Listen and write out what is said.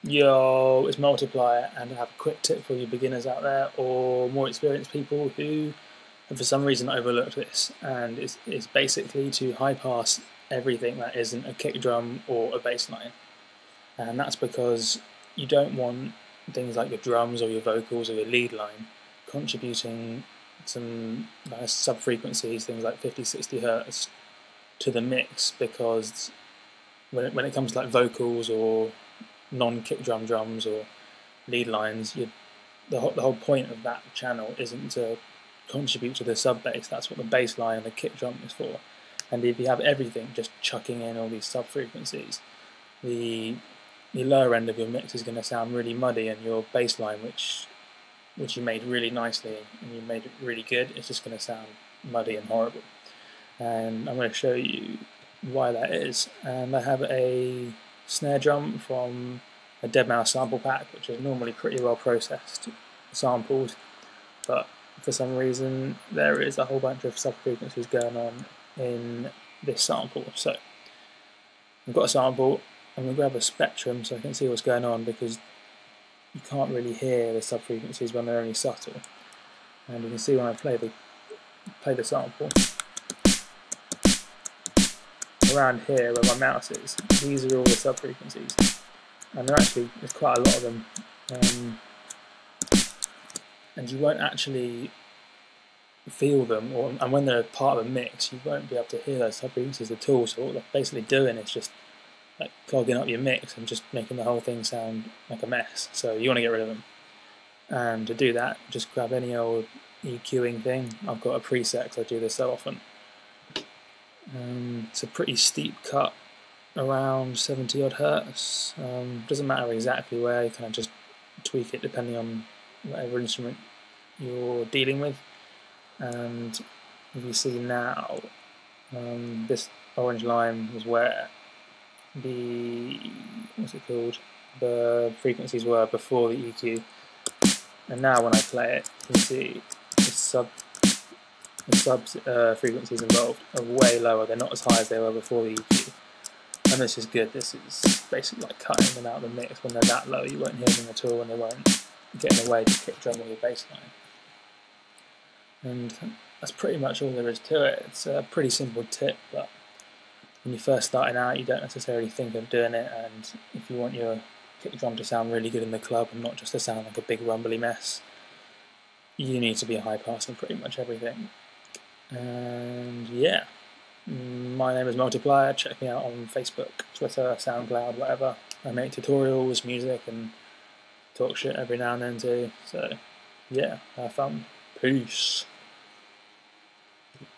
Yo, it's Multiplier, and I have a quick tip for you beginners out there or more experienced people who have for some reason overlooked this. And it's basically to high pass everything that isn't a kick drum or a bass line. And that's because you don't want things like your drums or your vocals or your lead line contributing some sub frequencies, things like 50, 60 hertz, to the mix, because when it comes to like vocals or non-kick drum drums or lead lines, the whole point of that channel isn't to contribute to the sub bass. That's what the bass line and the kick drum is for. And if you have everything just chucking in all these sub frequencies, the lower end of your mix is going to sound really muddy, and your bass line, which you made really nicely and you made it really good, it's just going to sound muddy and horrible. And I'm going to show you why that is. And I have a snare drum from a deadmau5 sample pack, which is normally pretty well processed samples, but for some reason there is a whole bunch of sub frequencies going on in this sample. So I've got a sample. I'm going to grab a spectrum so I can see what's going on, because you can't really hear the sub frequencies when they're only subtle. And you can see when I play the sample, around here where my mouse is, these are all the sub frequencies, and there's quite a lot of them, and you won't actually feel them, and when they're part of a mix you won't be able to hear those sub frequencies at all. So what they're basically doing is just like clogging up your mix and just making the whole thing sound like a mess. So you want to get rid of them, and to do that just grab any old EQing thing. I've got a preset because I do this so often. It's a pretty steep cut, around 70 odd hertz. Doesn't matter exactly where, you kind of just tweak it depending on whatever instrument you're dealing with. And if you see now, this orange line is where the frequencies were before the EQ, and now when I play it, you can see the sub frequencies involved are way lower. They're not as high as they were before the EQ, and this is good. This is basically like cutting them out of the mix. When they're that low, you won't hear them at all, and they won't get in the way to kick drum or your bass line. And that's pretty much all there is to it. It's a pretty simple tip, but when you're first starting out, you don't necessarily think of doing it. And if you want your kick drum to sound really good in the club and not just to sound like a big rumbly mess, you need to be high passing pretty much everything. And yeah, my name is Multiplier. Check me out on Facebook, Twitter, SoundCloud, whatever. I make tutorials, music, and talk shit every now and then too. So yeah, have fun. Peace.